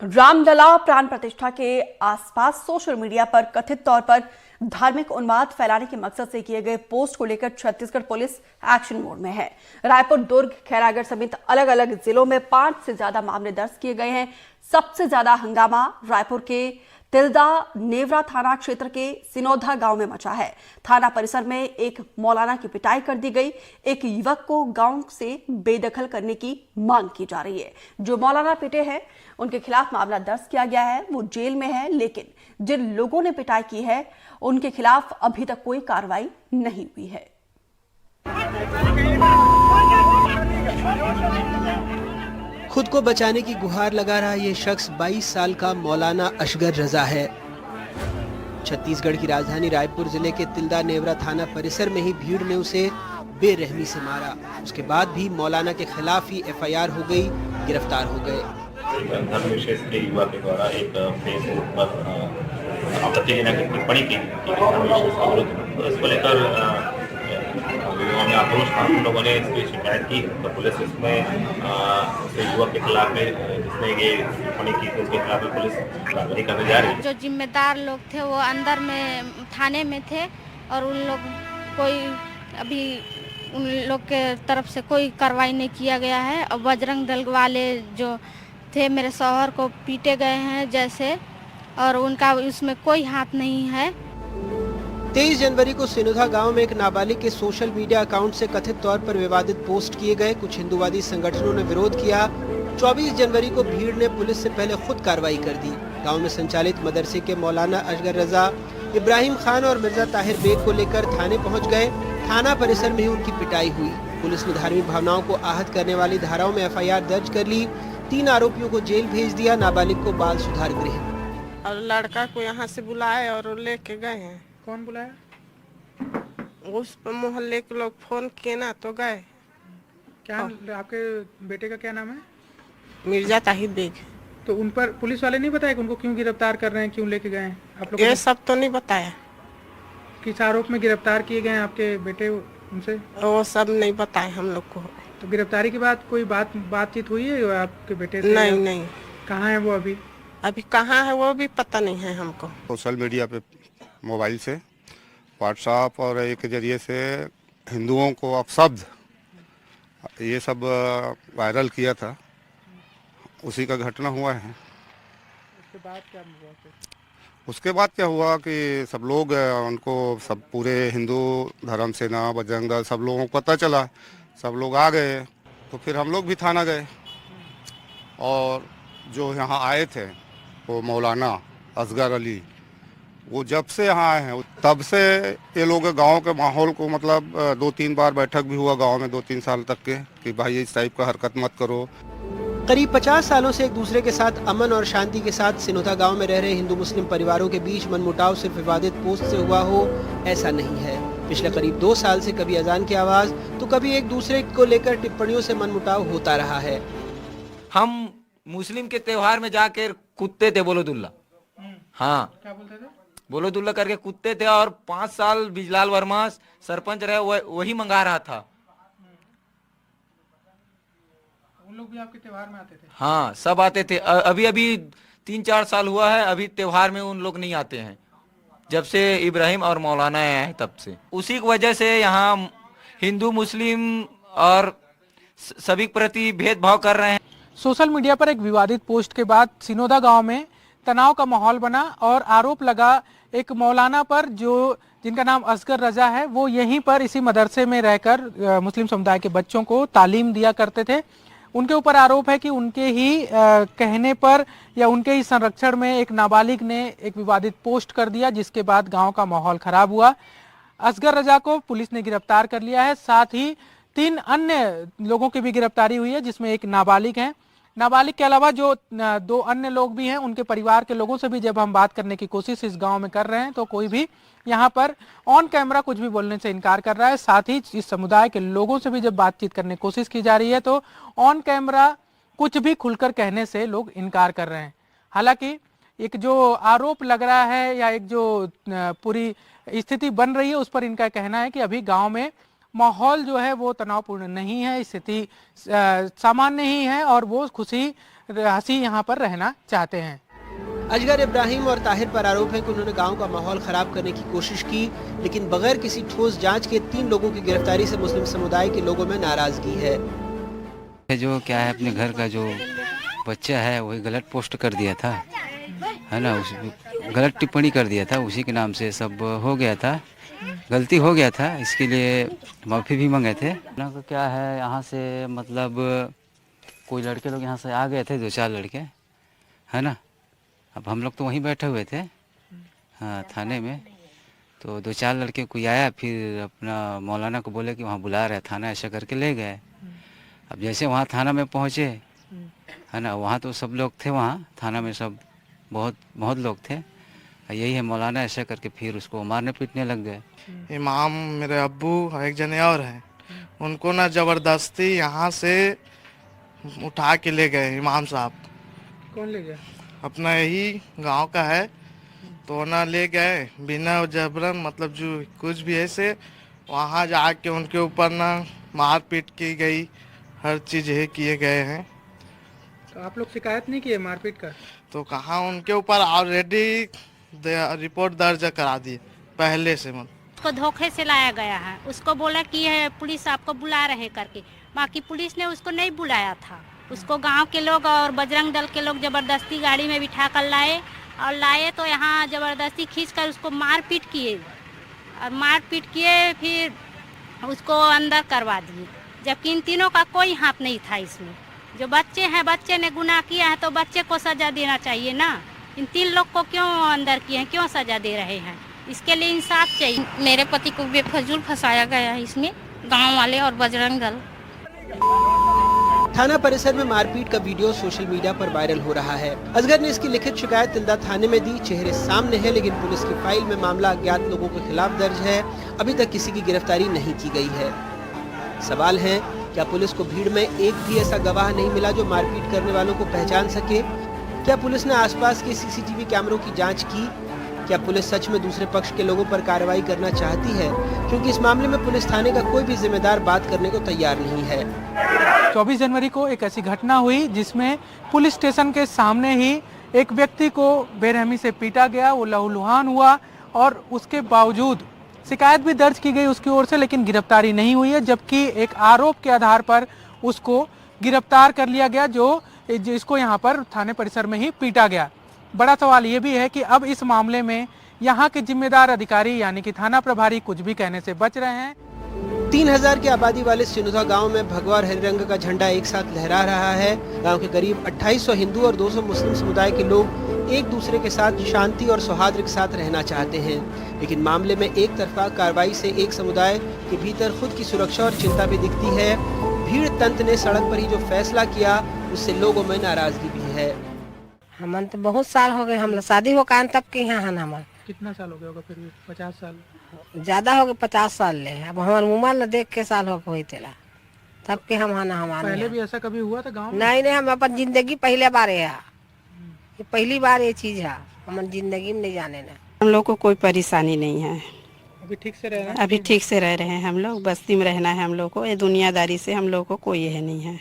रामलला प्राण प्रतिष्ठा के आसपास सोशल मीडिया पर कथित तौर पर धार्मिक उन्माद फैलाने के मकसद से किए गए पोस्ट को लेकर छत्तीसगढ़ पुलिस एक्शन मोड में है। रायपुर, दुर्ग, खैरागढ़ समेत अलग अलग जिलों में 5 से ज्यादा मामले दर्ज किए गए हैं। सबसे ज्यादा हंगामा रायपुर के तिल्दा नेवरा थाना क्षेत्र के सिनोधा गांव में मचा है। थाना परिसर में एक मौलाना की पिटाई कर दी गई। एक युवक को गांव से बेदखल करने की मांग की जा रही है। जो मौलाना पिटे हैं उनके खिलाफ मामला दर्ज किया गया है। वो जेल में है, लेकिन जिन लोगों ने पिटाई की है उनके खिलाफ अभी तक कोई कार्रवाई नहीं हुई है। खुद को बचाने की गुहार लगा रहा ये शख्स 22 साल का मौलाना असगर रजा है। छत्तीसगढ़ की राजधानी रायपुर जिले के तिल्दा नेवरा थाना परिसर में ही भीड़ ने उसे बेरहमी से मारा। उसके बाद भी मौलाना के खिलाफ ही एफआईआर हो गई, गिरफ्तार हो गए। धर्म विशेष के युवा के द्वारा एक फेसबुक पर आपत्तिजनक टिप्पणी की धर्म विशेष का विरोध, तो इसको लेकर युवाओं में आक्रोश था। हम लोगों ने इसकी शिकायत की तो पुलिस इसमें युवक के खिलाफ में जिसने ये टिप्पणी की थी उसके खिलाफ पुलिस कार्रवाई करने जा रही है। जो जिम्मेदार लोग थे वो अंदर में थाने में थे और उन लोग कोई अभी उन लोग के तरफ से कोई कार्रवाई नहीं किया गया है। और बजरंग दल वाले जो थे मेरे शौहर को पीटे गए हैं जैसे, और उनका उसमें कोई हाथ नहीं है। 23 जनवरी को सिनोधा गांव में एक नाबालिग के सोशल मीडिया अकाउंट से कथित तौर पर विवादित पोस्ट किए गए। कुछ हिंदूवादी संगठनों ने विरोध किया। 24 जनवरी को भीड़ ने पुलिस से पहले खुद कार्रवाई कर दी। गांव में संचालित मदरसे के मौलाना असगर रजा, इब्राहिम खान और मिर्जा ताहिर बेग को लेकर थाने पहुंच गए। थाना परिसर में ही उनकी पिटाई हुई। पुलिस ने धार्मिक भावनाओं को आहत करने वाली धाराओं में एफआईआर दर्ज कर ली। 3 आरोपियों को जेल भेज दिया। नाबालिग को बाल सुधार गृह और लड़का को यहाँ से बुलाए और लेके गए हैं। कौन बुलाया? उस मोहल्ले के लोग फोन किए ना तो गए। क्या आपके बेटे का क्या नाम है? मिर्जा ताहिर बेग। तो उन पर पुलिस वाले नहीं बताया कि उनको क्यों गिरफ्तार कर रहे हैं, क्यों लेके गए हैं? आप लोग ये सब तो नहीं बताया। किस आरोप में गिरफ्तार किए गए हैं आपके बेटे उनसे? वो सब नहीं बताए हम लोग को। तो गिरफ्तारी के बाद कोई बातचीत हुई है आपके बेटे से? नहीं। कहाँ है वो अभी? अभी कहाँ है वो भी पता नहीं है हमको। सोशल मीडिया पे मोबाइल से, व्हाट्सएप और एक जरिए से हिंदुओं को अपशब्द ये सब वायरल किया था। उसी का घटना हुआ है। उसके बाद क्या हुआ? उसके बाद क्या हुआ कि सब लोग उनको सब पूरे हिंदू धर्म सेना, बजरंग दल सब लोगों को पता चला। सब लोग आ गए तो फिर हम लोग भी थाना गए और जो यहाँ आए थे वो मौलाना असगर अली, वो जब से यहाँ आए हैं तब से ये लोग गांव के माहौल को मतलब 2-3 बार बैठक भी हुआ गांव में 2-3 साल तक के कि भाई इस टाइप का हरकत मत करो। करीब 50 सालों से एक दूसरे के साथ अमन और शांति के साथ सिनोधा गांव में रह रहे हिंदू मुस्लिम परिवारों के बीच मनमुटाव सिर्फ विवादित पोस्ट से हुआ हो, ऐसा नहीं है। पिछले करीब 2 साल से कभी अजान की आवाज तो कभी एक दूसरे को लेकर टिप्पणियों से मनमुटाव होता रहा है। हम मुस्लिम के त्योहार में जाकर कूदते थे बोलोदुल्ला। हाँ, क्या बोलते थे? बोलोदुल्ला करके कूदते थे और 5 साल बिजलाल वर्मा सरपंच रहे, वही मंगा रहा था। उन लोग भी आपके त्योहार में आते थे? हाँ, सब आते थे। अभी 3-4 साल हुआ है, अभी त्योहार में उन लोग नहीं आते हैं। जब से इब्राहिम और मौलाना आए हैं तब से। उसी की वजह से यहाँ हिंदू मुस्लिम और सभी प्रति भेदभाव कर रहे हैं। सोशल मीडिया पर एक विवादित पोस्ट के बाद सिनोधा गांव में तनाव का माहौल बना और आरोप लगा एक मौलाना पर जिनका नाम असगर रजा है। वो यहीं पर इसी मदरसे में रहकर मुस्लिम समुदाय के बच्चों को तालीम दिया करते थे। उनके ऊपर आरोप है कि उनके ही कहने पर या उनके ही संरक्षण में एक नाबालिग ने एक विवादित पोस्ट कर दिया, जिसके बाद गांव का माहौल खराब हुआ। असगर रजा को पुलिस ने गिरफ्तार कर लिया है। साथ ही 3 अन्य लोगों की भी गिरफ्तारी हुई है, जिसमें एक नाबालिग है। नाबालिग के अलावा जो 2 अन्य लोग भी हैं, उनके परिवार के लोगों से भी जब हम बात करने की कोशिश इस गांव में कर रहे हैं तो कोई भी यहाँ पर ऑन कैमरा कुछ भी बोलने से इनकार कर रहा है। साथ ही इस समुदाय के लोगों से भी जब बातचीत करने की कोशिश की जा रही है तो ऑन कैमरा कुछ भी खुलकर कहने से लोग इनकार कर रहे हैं। हालांकि एक जो आरोप लग रहा है या एक जो पूरी स्थिति बन रही है उस पर इनका कहना है कि अभी गाँव में माहौल जो है वो तनावपूर्ण नहीं है, स्थिति सामान्य ही है और वो खुशी हंसी यहाँ पर रहना चाहते हैं। अजगर इब्राहिम और ताहिर पर आरोप है कि उन्होंने गांव का माहौल खराब करने की कोशिश की, लेकिन बगैर किसी ठोस जांच के 3 लोगों की गिरफ्तारी से मुस्लिम समुदाय के लोगों में नाराजगी है। जो क्या है, अपने घर का जो बच्चा है वही गलत पोस्ट कर दिया था, है ना, उस गलत टिप्पणी कर दिया था, उसी के नाम से सब हो गया था, गलती हो गया था, इसके लिए माफ़ी भी मांगे थे ना। तो क्या है, यहाँ से मतलब कोई लड़के लोग यहाँ से आ गए थे, 2-4 लड़के, है ना। अब हम लोग तो वहीं बैठे हुए थे, हाँ, थाने में। तो 2-4 लड़के कोई आया, फिर अपना मौलाना को बोले कि वहाँ बुला रहे थाना, ऐसा करके ले गए। अब जैसे वहाँ थाना में पहुँचे, है ना, वहाँ तो सब लोग थे, वहाँ थाना में सब बहुत लोग थे। यही है मौलाना, ऐसा करके फिर उसको मारने पीटने लग गए। इमाम मेरे अब्बू एक जने और हैं, उनको ना ज़बरदस्ती यहाँ से उठा के ले गए इमाम साहब। कौन ले गया? अपना यही गांव का है, तो ना ले गए बिना जबरन, मतलब जो कुछ भी ऐसे वहाँ जाके उनके ऊपर ना मारपीट की गई, हर चीज़ ये किए गए हैं। तो आप लोग शिकायत नहीं किए मारपीट का? तो कहाँ, उनके ऊपर ऑलरेडी रिपोर्ट दर्ज करा दी पहले से। उसको धोखे से लाया गया है, उसको बोला कि पुलिस आपको बुला रहे करके, बाकी पुलिस ने उसको नहीं बुलाया था। उसको गांव के लोग और बजरंग दल के लोग जबरदस्ती गाड़ी में बिठा कर लाए तो यहाँ जबरदस्ती खींचकर उसको मारपीट किए, और मारपीट किए फिर उसको अंदर करवा दिए, जबकि इन तीनों का कोई हाथ नहीं था इसमें। जो बच्चे हैं, बच्चे ने गुनाह किया है तो बच्चे को सजा देना चाहिए ना। इन 3 लोग को क्यों अंदर किए हैं, क्यों सजा दे रहे हैं? इसके लिए इंसाफ चाहिए। मेरे पति को बेफजूल फंसाया गया है इसमें, गांव वाले और बजरंग दल। थाना परिसर में मारपीट का वीडियो सोशल मीडिया पर वायरल हो रहा है। असगर ने इसकी लिखित शिकायत तिल्दा थाने में दी। चेहरे सामने हैं, लेकिन पुलिस की फाइल में मामला अज्ञात लोगों के खिलाफ दर्ज है। अभी तक किसी की गिरफ्तारी नहीं की गई है। सवाल है, क्या पुलिस को भीड़ में एक भी ऐसा गवाह नहीं मिला जो मारपीट करने वालों को पहचान सके? क्या पुलिस ने आसपास के सीसीटीवी कैमरों की जांच की? क्या पुलिस सच में दूसरे पक्ष के लोगों पर कार्रवाई करना चाहती है? क्योंकि इस मामले में पुलिस थाने का कोई भी जिम्मेदार बात करने को तैयार नहीं है। 24 जनवरी को एक ऐसी घटना हुई जिसमें पुलिस स्टेशन के सामने ही एक व्यक्ति को बेरहमी से पीटा गया, वो लहूलुहान हुआ और उसके बावजूद शिकायत भी दर्ज की गई उसकी ओर से, लेकिन गिरफ्तारी नहीं हुई है। जबकि एक आरोप के आधार पर उसको गिरफ्तार कर लिया गया, जिसको यहाँ पर थाने परिसर में ही पीटा गया। बड़ा सवाल ये भी है कि अब इस मामले में यहाँ के जिम्मेदार अधिकारी यानी कि थाना प्रभारी कुछ भी कहने से बच रहे हैं। 3000 की आबादी वाले सिनुधा गांव में भगवा और हरे रंग का झंडा एक साथ लहरा रहा है। गांव के करीब 2800 हिंदू और 200 मुस्लिम समुदाय के लोग एक दूसरे के साथ शांति और सौहार्द के साथ रहना चाहते हैं, लेकिन मामले में एक तरफा कार्रवाई से एक समुदाय के भीतर खुद की सुरक्षा और चिंता भी दिखती है। भीड़ तंत्र ने सड़क पर ही जो फैसला किया उससे लोगों में नाराजगी भी है। हमन तो बहुत साल हो गए, हम शादी हो कान तब के यहाँ है। हमार कितना साल हो गया होगा? फिर 50 साल ज्यादा हो गए, 50 साल ले। अब हमार उम्र न देख के साल हो गई तेला, तब के हम आना हमारे। पहले भी ऐसा कभी हुआ था गांव में? नहीं, हम अपन जिंदगी पहले बार है, ये पहली बार ये चीज है, हम जिंदगी में नहीं जाने ना। हम लोग को कोई परेशानी नहीं है, अभी ठीक से रह रहे हैं। अभी ठीक से रह रहे हैं हम लोग, बस्ती में रहना है हम लोग को। ये दुनियादारी से हम लोग को कोई यह नहीं है,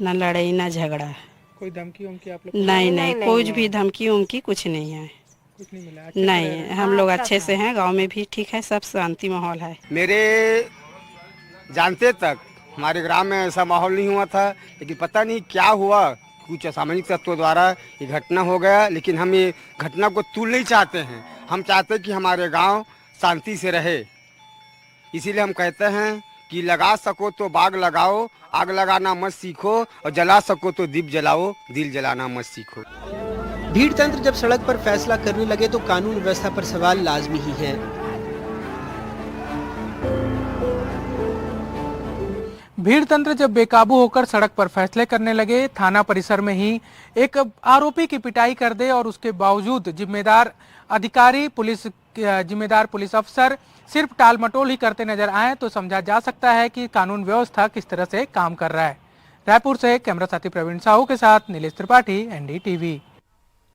न लड़ाई न झगड़ा। कोई धमकी उमकी आप लोग? नहीं, कुछ भी धमकी उमकी कुछ नहीं है, कुछ नहीं मिला। नहीं, हम लोग अच्छे से हैं, गांव में भी ठीक है, सब शांति माहौल है। मेरे जानते तक हमारे ग्राम में ऐसा माहौल नहीं हुआ था, लेकिन पता नहीं क्या हुआ, कुछ असामाजिक तत्वों द्वारा ये घटना हो गया। लेकिन हम ये घटना को तूल नहीं चाहते हैं, हम चाहते हैं कि हमारे गांव शांति से रहे। इसीलिए हम कहते हैं कि लगा सको तो बाग लगाओ, आग लगाना मत सीखो, और जला सको तो दीप जलाओ, दिल जलाना मत सीखो। भीड़ तंत्र जब सड़क पर फैसला करने लगे तो कानून व्यवस्था पर सवाल लाजमी ही है। भीड़ तंत्र जब बेकाबू होकर सड़क पर फैसले करने लगे, थाना परिसर में ही एक आरोपी की पिटाई कर दे और उसके बावजूद जिम्मेदार अधिकारी, जिम्मेदार पुलिस अफसर सिर्फ टालमटोल ही करते नजर आए, तो समझा जा सकता है कि कानून व्यवस्था किस तरह से काम कर रहा है। रायपुर से कैमरा साथी प्रवीण साहू के साथ नीलेश त्रिपाठी, NDTV।